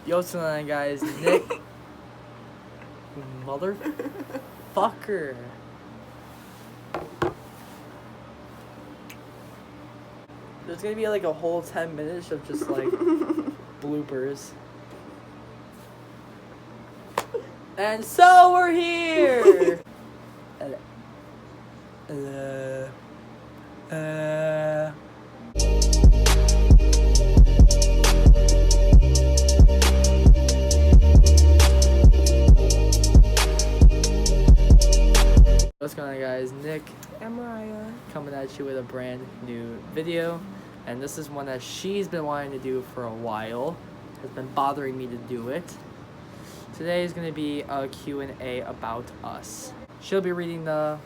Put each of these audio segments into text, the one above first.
Yo, what's going on, guys? Nick. Motherfucker. There's gonna be like a whole 10 minutes of just like bloopers. And so we're here! What's going on, guys? Nick and Mariah coming at you with a brand new video, and this is one that she's been wanting to do for a while. Has been bothering me to do it. Today is going to be a Q&A about us. She'll be reading the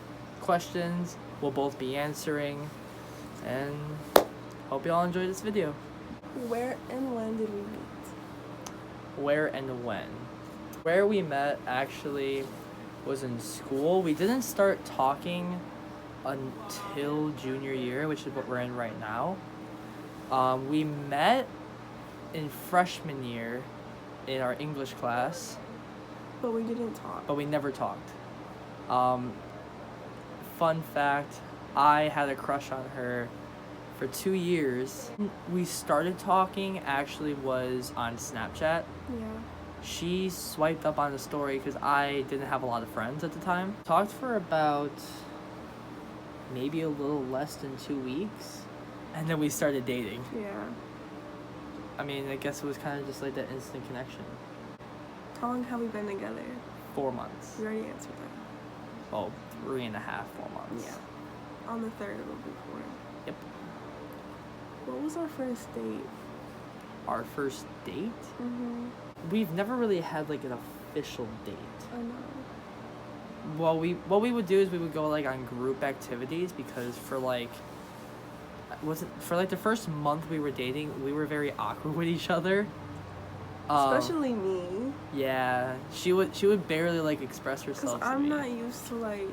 questions, we'll both be answering, and hope y'all enjoy this video. Where and when did we meet? Where and when? Where we met actually was in school. We didn't start talking until junior year, which is what we're in right now. We met in freshman year in our English class, But we didn't talk. but we never talked. Fun fact, I had a crush on her for 2 years. We started talking actually was on Snapchat. Yeah. She swiped up on the story because I didn't have a lot of friends at the time. Talked for about maybe a little less than 2 weeks, and then we started dating. Yeah. I mean, I guess it was kind of just like that instant connection. How long have we been together? 4 months. You already answered that. Oh, 3.5, 4 months. Yeah. On the 3rd of before. Yep. What was our first date? Our first date? Mm-hmm. We've never really had like an official date. I know. Well, what we would do is we would go like on group activities, because for like the first month we were dating, we were very awkward with each other. Especially me. Yeah, she would barely like express herself. Because I'm not used to like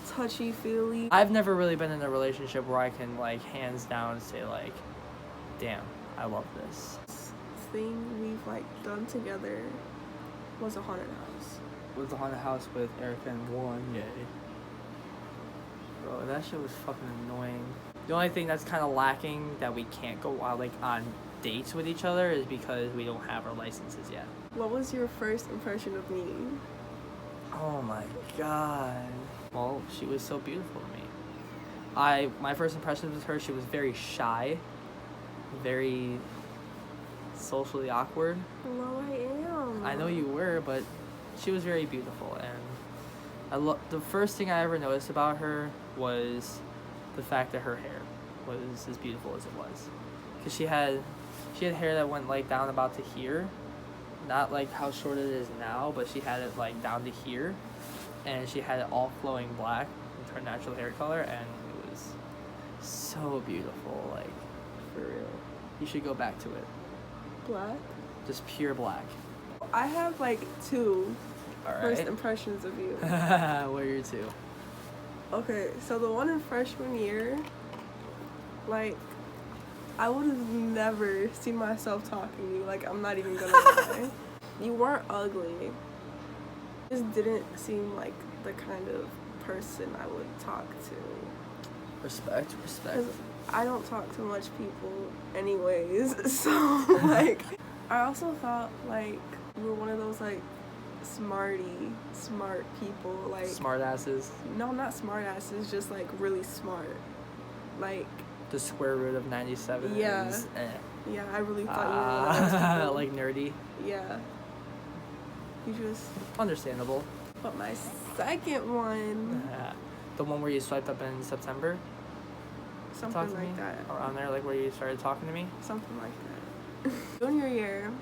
touchy-feely. I've never really been in a relationship where I can like hands down say like, damn, I love this. Thing we've like done together was a haunted house. Was the haunted house with Erica and Warren? Yay. Bro, that shit was fucking annoying. The only thing that's kind of lacking that we can't go out like on dates with each other is because we don't have our licenses yet. What was your first impression of me? Oh my god. Well, she was so beautiful to me. My first impression with her, she was very shy, very socially awkward. No, I am. I know you were, but she was very beautiful, and the first thing I ever noticed about her was the fact that her hair was as beautiful as it was, because she had hair that went like down about to here, not like how short it is now, but she had it like down to here, and she had it all flowing black with her natural hair color, and it was so beautiful. Like, for real, you should go back to it. Black? Just pure black. I have like two All first right. impressions of you. What are your two? Okay, so the one in freshman year, like, I would have never seen myself talking to you. Like, I'm not even gonna lie. You weren't ugly. You just didn't seem like the kind of person I would talk to. Respect. 'Cause I don't talk to much people anyways, so like I also thought like you were one of those like smart people, like Smart asses. no, not smart asses, just like really smart. Like The square root of 97 Yeah. is yeah, I really thought you were one of those people. like nerdy. Yeah. You just Understandable. but my second one, The one where you swiped up in September? something Talk to like me? that. Around there, like where you started talking to me? Something like that. Junior year,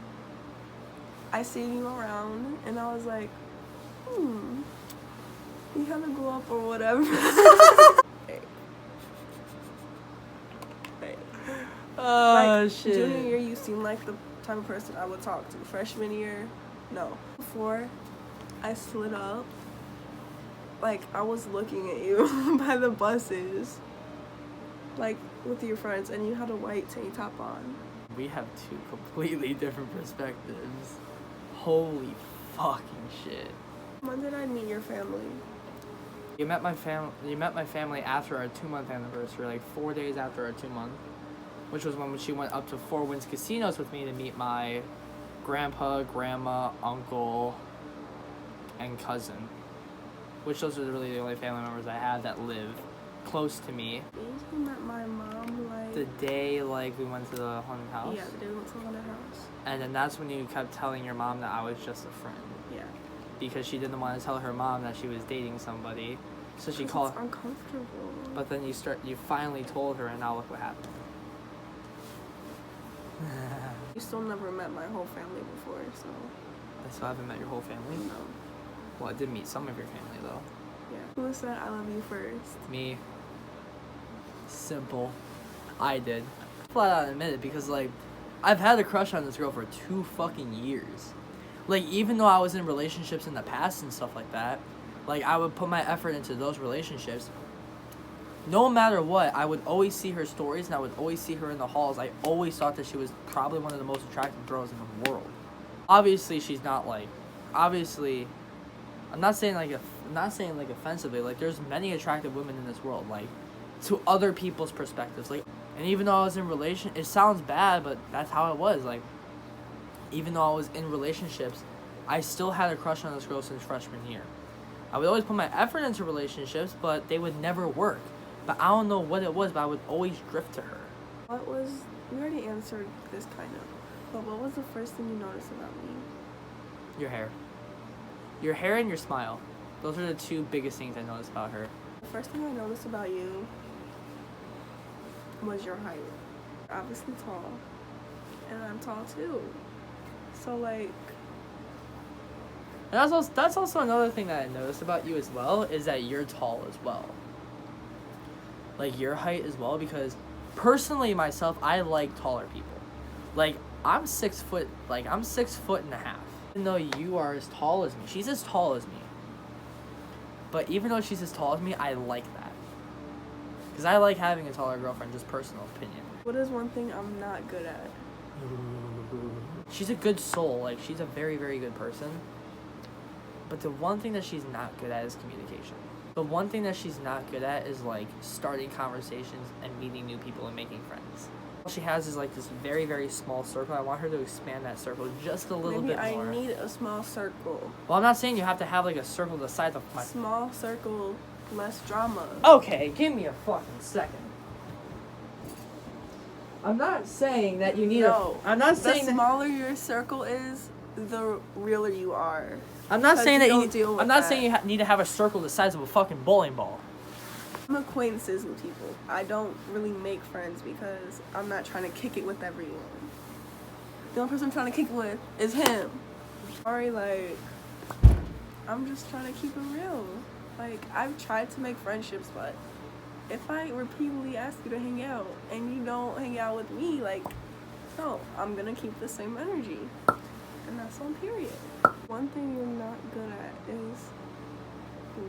I seen you around, and I was like, you have to go up or whatever. Hey. Oh, Like, shit. Junior year, you seemed like the type of person I would talk to. Freshman year, no. Before I slid up, like, I was looking at you by the buses, like, with your friends, and you had a white tank top on. We have two completely different perspectives. Holy fucking shit. When did I meet your family? You met my family after our 2-month anniversary, like 4 days after our 2-month, which was when she went up to Four Winds Casinos with me to meet my grandpa, grandma, uncle, and cousin. Which those are really the only family members I have that live close to me. You met my mom like The day like we went to the haunted house. Yeah, the day we went to the haunted house. And then that's when you kept telling your mom that I was just a friend. Yeah. Because she didn't want to tell her mom that she was dating somebody. So she It's called. uncomfortable. But then you finally told her, and now look what happened. You still never met my whole family before, so. I still haven't met your whole family. No. Well, I did meet some of your family though. Yeah. Who said I love you first? Me. Simple. I did. Flat out admit it because like, I've had a crush on this girl for 2 fucking years. Like even though I was in relationships in the past and stuff like that, like I would put my effort into those relationships. No matter what, I would always see her stories and I would always see her in the halls. I always thought that she was probably one of the most attractive girls in the world. Obviously, she's not like. Obviously, I'm not saying like offensively. Like there's many attractive women in this world. Like to other people's perspectives. Like and even though I was in it sounds bad, but that's how it was. Like even though I was in relationships, I still had a crush on this girl since freshman year. I would always put my effort into relationships, but they would never work. But I don't know what it was, but I would always drift to her. We already answered this kind of, but what was the first thing you noticed about me? Your hair. Your hair and your smile. Those are the 2 biggest things I noticed about her. The first thing I noticed about you was your height. You're obviously tall, and I'm tall too. So like. And that's also another thing that I noticed about you as well, is that you're tall as well. Like your height as well, because personally myself, I like taller people. Like I'm 6 foot, like I'm 6 foot and a half. Even though you are as tall as me, she's as tall as me. But even though she's as tall as me, I like that. Because I like having a taller girlfriend, just personal opinion. What is one thing I'm not good at? She's a good soul, like she's a very, very good person. But the one thing that she's not good at is communication. The one thing that she's not good at is like starting conversations and meeting new people and making friends. All she has is like this very, very small circle. I want her to expand that circle just a little bit more. Maybe I need a small circle. Well, I'm not saying you have to have like a circle the size of my... Small circle, less drama. Okay, give me a fucking second. I'm not saying that you need I'm not saying the smaller your circle is, the realer you are. I'm not saying that I'm not saying you need to have a circle the size of a fucking bowling ball. I'm acquaintances with people. I don't really make friends because I'm not trying to kick it with everyone. The only person I'm trying to kick it with is him. Sorry, like, I'm just trying to keep it real. Like, I've tried to make friendships, but if I repeatedly ask you to hang out and you don't hang out with me, like, no, I'm gonna keep the same energy. And that's on period. One thing you're not good at is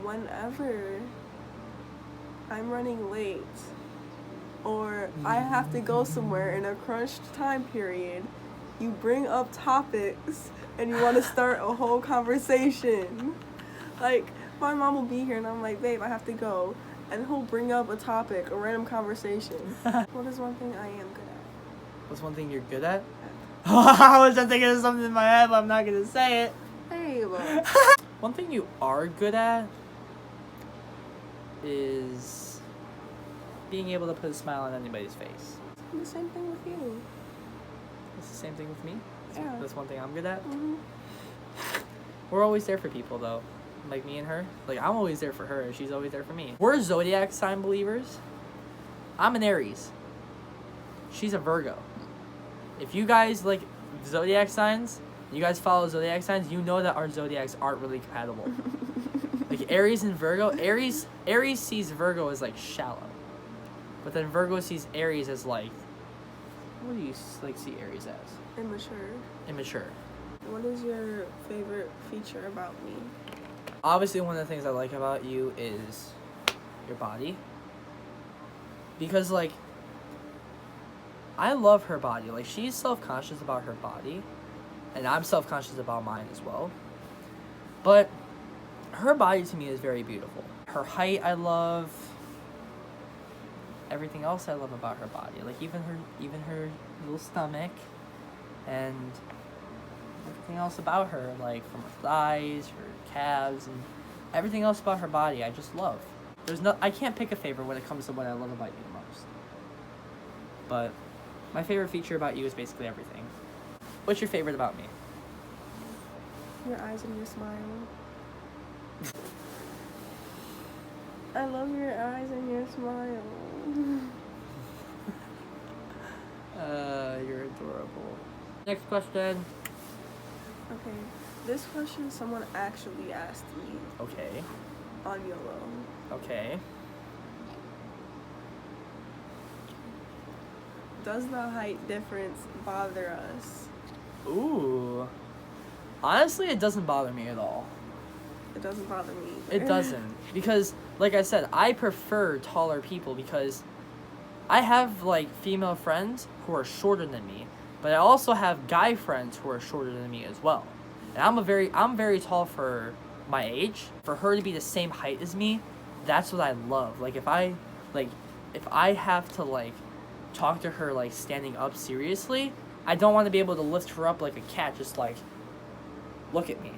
whenever I'm running late or I have to go somewhere in a crunched time period, you bring up topics and you want to start a whole conversation. Like, my mom will be here and I'm like, babe, I have to go. And he'll bring up a topic, a random conversation. What is one thing I am good at? What's one thing you're good at? I was just thinking of something in my head, but I'm not going to say it. Babe. One thing you are good at is being able to put a smile on anybody's face. The same thing with you. It's the same thing with me? Yeah. That's one thing I'm good at? Mm-hmm. We're always there for people, though. Like me and her. Like, I'm always there for her, and she's always there for me. We're zodiac sign believers. I'm an Aries. She's a Virgo. If you guys like zodiac signs, you guys follow zodiac signs, you know that our zodiacs aren't really compatible. Like Aries and Virgo, Aries sees Virgo as like shallow, but then Virgo sees Aries as like, what do you like see Aries as? Immature. What is your favorite feature about me? Obviously, one of the things I like about you is your body. Because like, I love her body. Like, she's self-conscious about her body, and I'm self-conscious about mine as well. But her body to me is very beautiful. Her height I love. Everything else I love about her body. Like, even her little stomach, and everything else about her, like from her thighs, her calves, and everything else about her body I just love. I can't pick a favorite when it comes to what I love about you the most. But my favorite feature about you is basically everything. What's your favorite about me? Your eyes and your smile. I love your eyes and your smile. You're adorable. Next question. Okay, this question someone actually asked me Okay. on YOLO. Okay. Does the height difference bother us? Ooh. Honestly, it doesn't bother me at all. It doesn't bother me either. It doesn't. Because, like I said, I prefer taller people because I have, like, female friends who are shorter than me, but I also have guy friends who are shorter than me as well. And I'm very tall for my age. For her to be the same height as me, that's what I love. Like, if I have to, like, talk to her, like, standing up seriously, I don't want to be able to lift her up like a cat, just, like, look at me.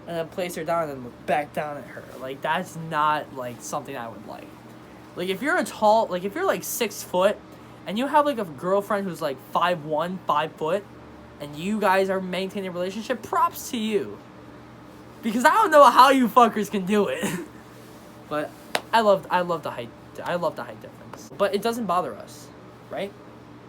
And then place her down and look back down at her. Like, that's not, like, something I would like. Like, if you're like 6 foot, and you have, like, a girlfriend who's, like, 5'1", 5 foot, and you guys are maintaining a relationship, props to you. Because I don't know how you fuckers can do it. But I love the height. I love the height difference. But it doesn't bother us, right?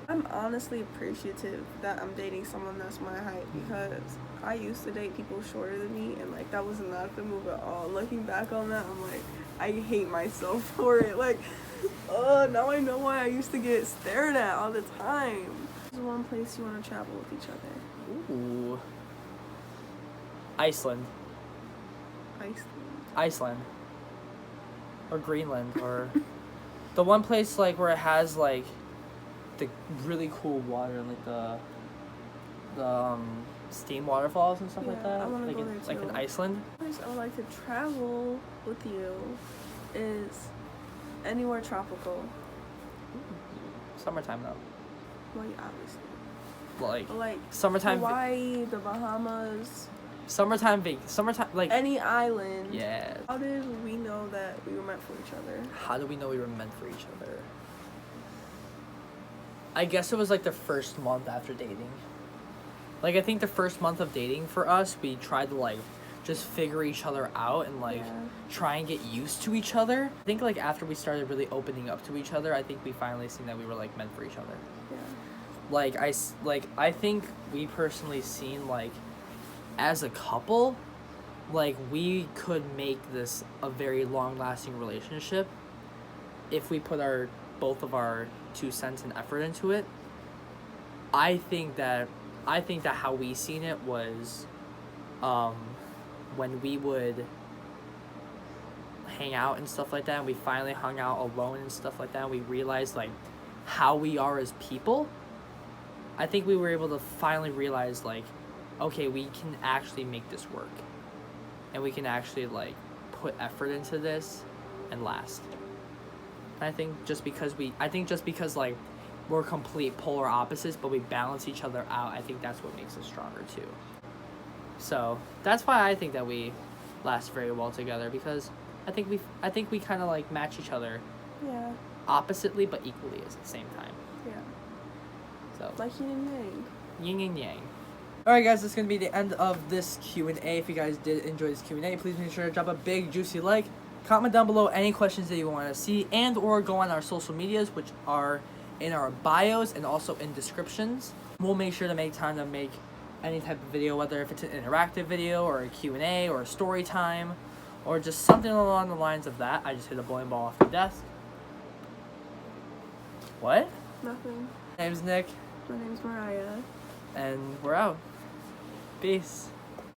I'm honestly appreciative that I'm dating someone that's my height because I used to date people shorter than me and like that was not the move at all. Looking back on that, I'm like, I hate myself for it. Like, now I know why I used to get stared at all the time. There's one place you want to travel with each other. Ooh. Iceland. Iceland. Or Greenland, or the one place like where it has like the really cool water, like the steam waterfalls and stuff like that. I want to like go there too. like in Iceland. The place I would like to travel with you is anywhere tropical. Summertime though. Well, yeah, obviously. Like summertime. Hawaii, the Bahamas. Summertime like any island. Yeah. How did we know that we were meant for each other? How did we know we were meant for each other? I guess it was like the first month after dating. Like, I think the first month of dating for us, we tried to like just figure each other out and like try and get used to each other. I think like after we started really opening up to each other, I think we finally seen that we were like meant for each other. Yeah. I think we personally seen like as a couple, like we could make this a very long-lasting relationship if we put both of our 2 cents and effort into it. I think that how we seen it was when we would hang out and stuff like that, and we finally hung out alone and stuff like that, and we realized like how we are as people. I think we were able to finally realize like, okay, we can actually make this work, and we can actually like put effort into this and last. And I think just because like we're complete polar opposites, but we balance each other out, I think that's what makes us stronger too. So that's why I think that we last very well together, because I think we kind of like match each other. Yeah. Oppositely but equally at the same time. Yeah. So like yin and yang. Yin and yang. Alright guys, that's going to be the end of this Q&A. If you guys did enjoy this Q&A, please make sure to drop a big juicy like. Comment down below any questions that you want to see, and or go on our social medias, which are in our bios and also in descriptions. We'll make sure to make time to make any type of video, whether if it's an interactive video or a Q&A or a story time or just something along the lines of that. I just hit a bowling ball off the desk. What? Nothing. My name's Nick. My name's Mariah. And we're out. Peace.